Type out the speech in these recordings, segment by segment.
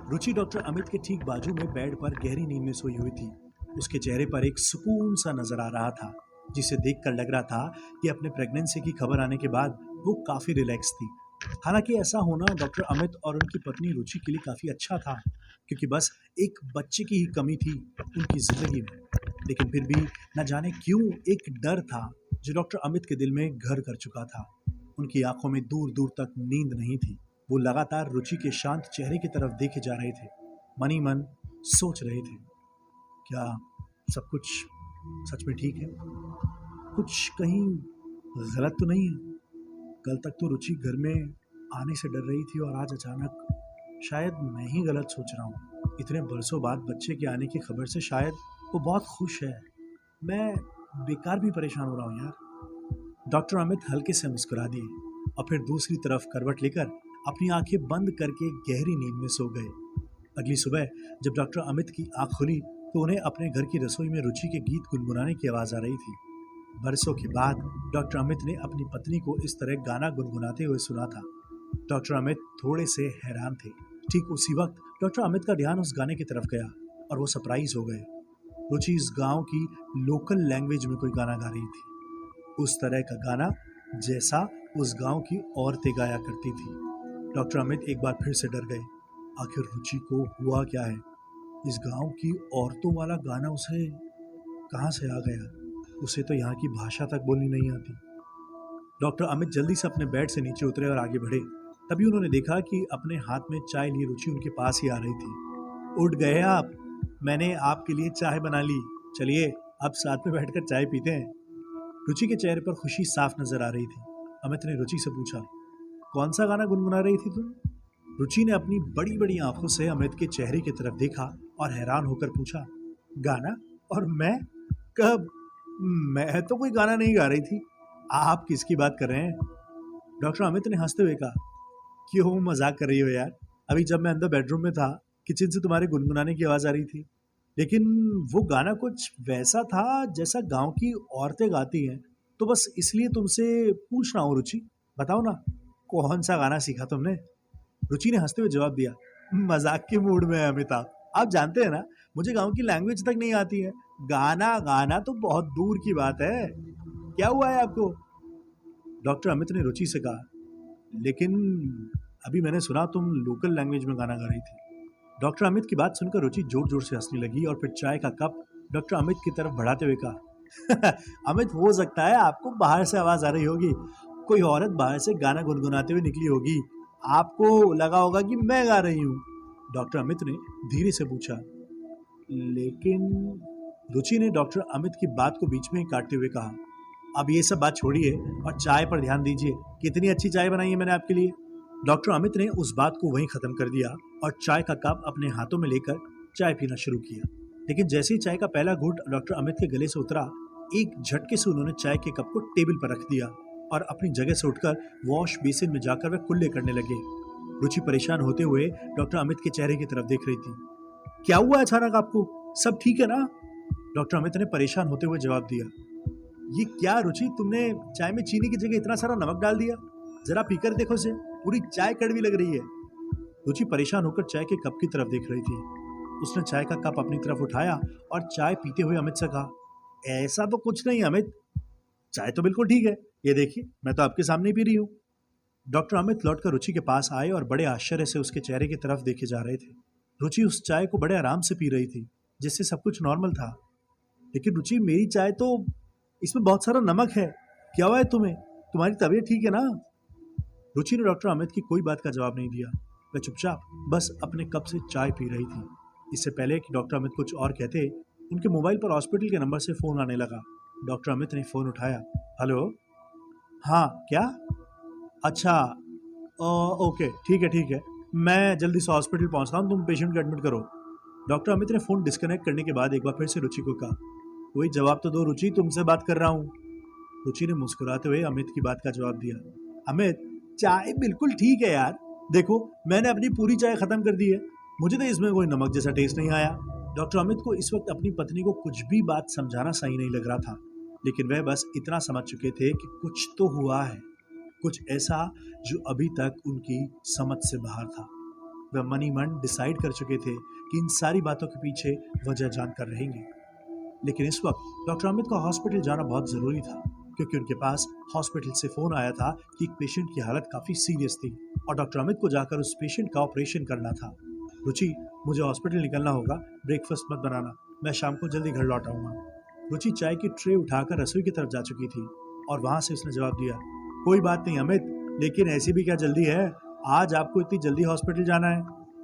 रुचि doctor Amit के ठीक बाजू में बेड पर गहरी नींद में सोई हुई थी। उसके चेहरे पर एक सुकून सा नजर आ रहा था, जिसे देखकर लग रहा था कि अपने प्रेगनेंसी की खबर आने के बाद वो काफी रिलैक्स थी। हालांकि ऐसा होना डॉक्टर अमित और उनकी पत्नी रुचि के लिए काफी अच्छा था, क्योंकि बस एक बच्चे की ही कमी थी उनकी जिंदगी में। लेकिन फिर भी न जाने क्यों एक डर था जो डॉक्टर अमित के दिल में घर कर चुका था। उनकी आंखों में दूर दूर तक नींद नहीं थी। वो लगातार रुचि के शांत चेहरे की तरफ देखे जा रहे थे, मन ही मन सोच रहे थे, क्या सब कुछ सच में ठीक है? कुछ कहीं गलत तो नहीं है? कल तक तो रुचि घर में आने से डर रही थी और आज अचानक शायद मैं ही गलत सोच रहा हूँ। इतने बरसों बाद बच्चे के आने की खबर से शायद वो बहुत खुश है। मैं बेकार भी परेशान हो रहा हूँ यार। डॉक्टर अमित हल्के से मुस्कुरा दिए और फिर दूसरी तरफ करवट लेकर अपनी आंखें बंद करके गहरी नींद में सो गए। अगली सुबह जब डॉक्टर अमित की आंख खुली तो उन्हें अपने घर की रसोई में रुचि के गीत गुनगुनाने की आवाज आ रही थी। बरसों के बाद डॉक्टर अमित ने अपनी पत्नी को इस तरह गाना गुनगुनाते हुए सुना था। डॉक्टर अमित थोड़े से हैरान थे। ठीक उसी वक्त डॉक्टर अमित का ध्यान उस गाने की तरफ गया और वो सरप्राइज हो गए। रुचि इस गांव की लोकल लैंग्वेज में कोई गाना गा रही थी, उस तरह का गाना जैसा उस गांव की औरतें गाया करती थी। डॉक्टर अमित एक बार फिर से डर गए। आखिर रुचि को हुआ क्या है? इस गांव की औरतों वाला गाना उसे कहां से आ गया? उसे तो यहाँ की भाषा तक बोलनी नहीं आती। डॉक्टर अमित जल्दी से अपने बेड से नीचे उतरे और आगे बढ़े। तभी उन्होंने देखा कि अपने हाथ में चाय लिए रुचि उनके पास ही आ रही थी। उठ गए आप? मैंने आपके लिए चाय बना ली, चलिए अब साथ में बैठकर चाय पीते हैं। रुचि के चेहरे पर खुशी साफ नजर आ रही थी। अमित ने रुचि से पूछा, कौन सा गाना गुनगुना रही थी तुम? रुचि ने अपनी बड़ी बड़ी आंखों से अमित के चेहरे की तरफ देखा और हैरान होकर पूछा, गाना? और मैं? कब? मैं तो कोई गाना नहीं गा रही थी। आप किसकी बात कर रहे हैं? डॉक्टर अमित ने हंसते हुए कहा, क्यों मजाक कर रही हो यार? अभी जब मैं अंदर बेडरूम में था, किचन से तुम्हारे गुनगुनाने की आवाज आ रही थी। लेकिन वो गाना कुछ वैसा था जैसा गांव की औरतें गाती हैं, तो बस इसलिए तुमसे पूछ रहा हूँ रुचि, बताओ ना कौन सा गाना सीखा तुमने? रुचि ने हंसते हुए जवाब दिया, मजाक के मूड में है अमिताभ, आप जानते हैं ना मुझे गांव की लैंग्वेज तक नहीं आती है। गाना गाना तो बहुत दूर की बात है। क्या हुआ है आपको? डॉक्टर अमित ने रुचि से कहा, लेकिन अभी मैंने सुना तुम लोकल लैंग्वेज में गाना गा रही थी। डॉक्टर अमित की बात सुनकर रुचि जोर जोर से हंसने लगी और फिर चाय का कप डॉक्टर अमित की तरफ बढ़ाते हुए कहा, अमित हो सकता है आपको बाहर से आवाज आ रही होगी, कोई औरत बाहर से गाना गुनगुनाते हुए निकली होगी, आपको लगा होगा कि मैं गा रही हूँ। डॉक्टर अमित ने धीरे से पूछा, लेकिन रुचि ने डॉक्टर अमित की बात को बीच में ही काटते हुए कहा, अब ये सब बात छोड़िए और चाय पर ध्यान दीजिए। कितनी अच्छी चाय बनाई है मैंने आपके लिए। डॉक्टर अमित ने उस बात को वहीं खत्म कर दिया और चाय का कप अपने हाथों में लेकर चाय पीना शुरू किया। लेकिन जैसे ही चाय का पहला घूंट डॉक्टर अमित के गले से उतरा, एक झटके से उन्होंने चाय के कप को टेबल पर रख दिया और अपनी जगह से उठकर वॉश बेसिन में जाकर वे कुल्ले करने लगे। रुचि परेशान होते हुए डॉक्टर अमित के चेहरे की तरफ देख रही थी। क्या हुआ अचानक आपको? सब ठीक है ना? डॉक्टर अमित ने परेशान होते हुए जवाब दिया, ये क्या रुचि, तुमने चाय में चीनी की जगह इतना सारा नमक डाल दिया, जरा पीकर देखो से, पूरी चाय कड़वी लग रही है। रुचि परेशान होकर चाय के कप की तरफ देख रही थी। उसने चाय का कप अपनी तरफ उठाया और चाय पीते हुए अमित से कहा, ऐसा तो कुछ नहीं अमित, चाय तो बिल्कुल ठीक है, ये देखिए मैं तो आपके सामने पी रही हूँ। डॉक्टर अमित लौटकर रुचि के पास आए और बड़े आश्चर्य से उसके चेहरे की तरफ देखे जा रहे थे। रुचि उस चाय को बड़े आराम से पी रही थी, जिससे सब कुछ नॉर्मल था। लेकिन रुचि, मेरी चाय तो, इसमें बहुत सारा नमक है, क्या हुआ है तुम्हें? तुम्हारी तबीयत ठीक है ना? रुचि ने डॉक्टर अमित की कोई बात का जवाब नहीं दिया। वह चुपचाप बस अपने कप से चाय पी रही थी। इससे पहले कि डॉक्टर अमित कुछ और कहते, उनके मोबाइल पर हॉस्पिटल के नंबर से फोन आने लगा। डॉक्टर अमित ने फोन उठाया। हेलो, हाँ क्या? अच्छा, ओके ठीक है, मैं जल्दी से हॉस्पिटल पहुंचता हूँ, तुम पेशेंट को एडमिट करो। डॉक्टर अमित ने फोन डिस्कनेक्ट करने के बाद एक बार फिर से रुचि को कहा, कोई जवाब तो दो रुचि, तुमसे बात कर रहा हूँ। रुचि ने मुस्कुराते हुए अमित की बात का जवाब दिया, अमित चाय बिल्कुल ठीक है यार, देखो मैंने अपनी पूरी चाय खत्म कर दी है, मुझे तो इसमें कोई नमक जैसा टेस्ट नहीं आया। डॉक्टर अमित को इस वक्त अपनी पत्नी को कुछ भी बात समझाना सही नहीं लग रहा था, लेकिन वह बस इतना समझ चुके थे कि कुछ तो हुआ है, कुछ ऐसा जो अभी तक उनकी समझ से बाहर था। वह मनी मन डिसाइड कर चुके थे कि इन सारी बातों के पीछे वजह जानकर रहेंगे। लेकिन इस वक्त डॉक्टर अमित का हॉस्पिटल जाना बहुत ज़रूरी था, क्योंकि उनके पास हॉस्पिटल से फ़ोन आया था कि एक पेशेंट की हालत काफ़ी सीरियस थी और डॉक्टर अमित को जाकर उस पेशेंट का ऑपरेशन करना था। रुचि, मुझे हॉस्पिटल निकलना होगा, ब्रेकफास्ट मत बनाना, मैं शाम को जल्दी घर लौट आऊँगा। रुचि चाय की ट्रे उठाकर रसोई की तरफ जा चुकी थी और वहाँ से उसने जवाब दिया, कोई बात नहीं अमित, लेकिन ऐसी भी क्या जल्दी है, आज आपको इतनी जल्दी हॉस्पिटल जाना है?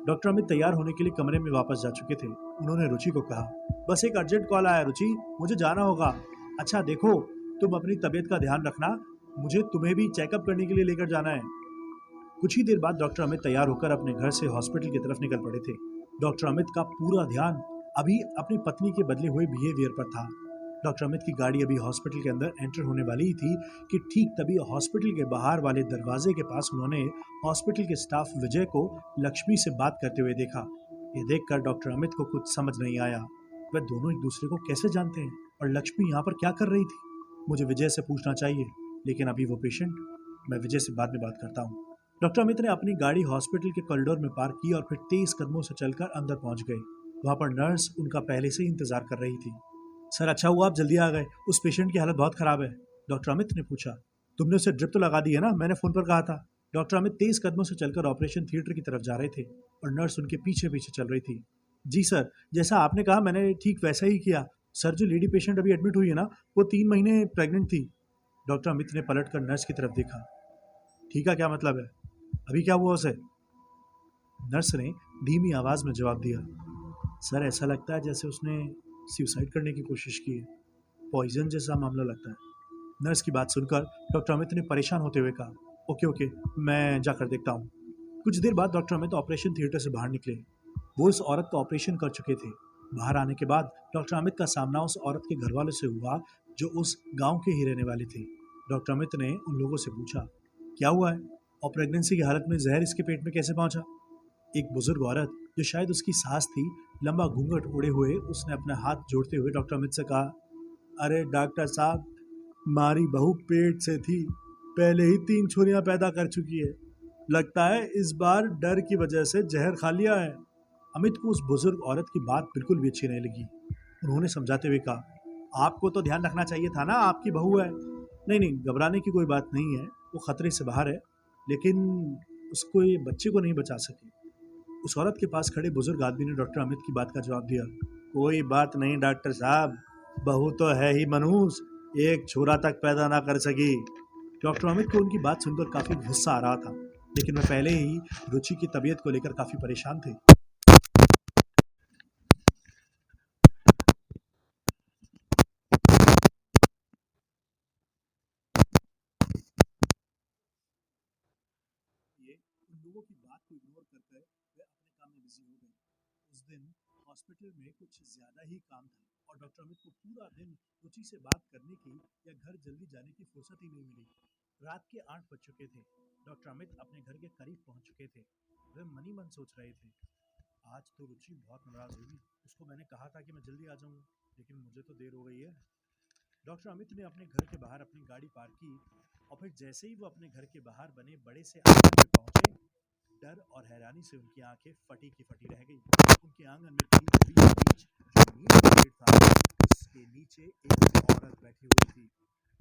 डॉक्टर अमित तैयार होने के लिए कमरे में वापस जा चुके थे। उन्होंने रुचि को कहा, बस एक अर्जेंट कॉल आया रुचि, मुझे जाना होगा। अच्छा देखो, तुम अपनी तबीयत का ध्यान रखना, मुझे तुम्हें भी चेकअप करने के लिए लेकर जाना है। कुछ ही देर बाद डॉक्टर अमित तैयार होकर अपने घर से हॉस्पिटल की तरफ निकल पड़े थे। डॉक्टर अमित का पूरा ध्यान अभी अपनी पत्नी के बदले हुए बिहेवियर पर था। डॉक्टर अमित की गाड़ी अभी हॉस्पिटल के अंदर एंटर होने वाली ही थी कि ठीक तभी हॉस्पिटल के बाहर वाले दरवाजे के पास उन्होंने हॉस्पिटल के स्टाफ विजय को लक्ष्मी से बात करते हुए देखा। ये देखकर डॉक्टर अमित को कुछ समझ नहीं आया, वह दोनों एक दूसरे को कैसे जानते हैं और लक्ष्मी यहाँ पर क्या कर रही थी। मुझे विजय से पूछना चाहिए, लेकिन अभी वो पेशेंट, मैं विजय से बाद में बात करता हूँ। डॉक्टर अमित ने अपनी गाड़ी हॉस्पिटल के कॉरिडोर में पार्क की और फिर तेज कदमों से चलकर अंदर पहुंच गए। वहां पर नर्स उनका पहले से ही इंतजार कर रही थी। सर, अच्छा हुआ आप जल्दी आ गए, उस पेशेंट की हालत बहुत खराब है, डॉक्टर अमित ने पूछा। तुमने उसे ड्रिप तो लगा दी है ना, मैंने फोन पर कहा था। डॉक्टर अमित तेज कदमों से चलकर ऑपरेशन थिएटर की तरफ जा रहे थे और नर्स उनके पीछे पीछे चल रही थी। जी सर, जैसा आपने कहा मैंने ठीक वैसा ही किया। सर, जो लेडी पेशेंट अभी एडमिट हुई है ना, वो 3 महीने प्रेग्नेंट थी। डॉक्टर अमित ने पलट कर नर्स की तरफ देखा। ठीक है, क्या मतलब है, अभी क्या हुआ उसे? नर्स ने धीमी आवाज में जवाब दिया, सर ऐसा लगता है जैसे उसने सुसाइड करने की कोशिश की है, पॉइजन जैसा मामला लगता है। नर्स की बात सुनकर डॉक्टर अमित ने परेशान होते हुए कहा, ओके ओके, मैं जाकर देखता हूँ। कुछ देर बाद डॉक्टर अमित ऑपरेशन थिएटर से बाहर निकले। वो इस औरत का ऑपरेशन कर चुके थे। बाहर आने के बाद डॉक्टर अमित का सामना उस औरत के घर वालों से हुआ जो उस गांव के ही रहने वाले थे। डॉक्टर अमित ने उन लोगों से पूछा, क्या हुआ है और प्रेगनेंसी की हालत में जहर इसके पेट में कैसे पहुंचा? एक बुजुर्ग औरत जो शायद उसकी सास थी, लंबा घूंघट ओढ़े हुए, उसने अपना हाथ जोड़ते हुए डॉक्टर अमित से कहा, अरे डॉक्टर साहब, हमारी बहू पेट से थी, पहले ही 3 छुरियां पैदा कर चुकी है, लगता है इस बार डर की वजह से जहर खा लिया है। अमित को उस बुजुर्ग औरत की बात बिल्कुल भी अच्छी नहीं लगी। उन्होंने समझाते हुए कहा, आपको तो ध्यान रखना चाहिए था ना, आपकी बहू है। नहीं नहीं, घबराने की कोई बात नहीं है, वो खतरे से बाहर है, लेकिन उसको, ये बच्चे को नहीं बचा सके। उस औरत के पास खड़े बुजुर्ग आदमी ने डॉक्टर अमित की बात का जवाब दिया, कोई बात नहीं डॉक्टर साहब, बहू तो है ही मनहूस, एक छुरा तक पैदा ना कर सकी। डॉक्टर अमित को उनकी बात सुनकर काफी गुस्सा आ रहा था, लेकिन वह पहले ही रुचि की तबीयत को लेकर काफी परेशान थे। ये उन लोगों की बात को इग्नोर करके वे अपने काम में बिजी हो गए। उस दिन हॉस्पिटल में कुछ ज्यादा ही काम था और डॉक्टर अमित को पूरा दिन रुचि से बात करने की या घर जल्दी जाने की फुर्सत ही नहीं मिली। रात के 8 बज चुके थे। डॉक्टर अमित अपने घर के करीब पहुंच चुके थे। वे मनी मन सोच रहे थे, आज तो रुचि बहुत नाराज होगी, उसको मैंने कहा था कि मैं जल्दी आ जाऊंगा, लेकिन मुझे तो देर हो गई है। डॉक्टर अमित ने अपने घर के बाहर अपनी गाड़ी पार्क की और फिर जैसे ही वो अपने घर के बाहर बने बड़े से आंगन में पहुंचे, डर और हैरानी से उनकी आंखें फटी की फटी रह गई। उनके आंगन में ठीक बीचों बीच जो नीम का पेड़ था, उसके नीचे एक औरत बैठी हुई थी।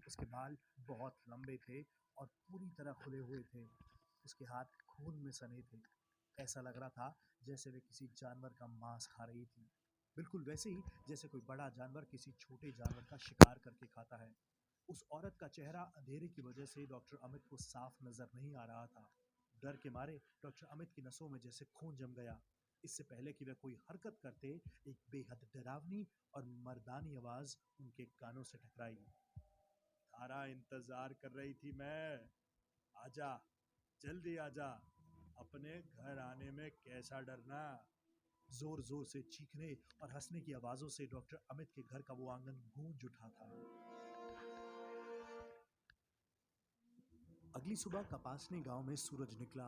उसके बाल बहुत लंबे थे और पूरी तरह खुले हुए थे। उसके हाथ खून में सने थे। ऐसा लग रहा था जैसे वे किसी जानवर का मांस खा रही थी, बिल्कुल वैसे ही जैसे कोई बड़ा जानवर किसी छोटे जानवर का शिकार करके खाता है। उस औरत का चेहरा अंधेरे की वजह से डॉक्टर अमित को साफ नजर नहीं आ रहा था। डर के मारे डॉक्टर अमित की नसों में जैसे खून जम गया। इससे पहले कि वह कोई हरकत करते, एक बेहद डरावनी और मर्दानी आवाज उनके कानों से टकराई, तारा इंतजार कर रही थी मैं, आजा, जल्दी आजा, अपने घर आने में कैसा डरना। जोर जोर से चीखने और हंसने की आवाजों से डॉक्टर अमित के घर का वो आंगन गूंज उठा था। अगली सुबह कपासनी गांव में सूरज निकला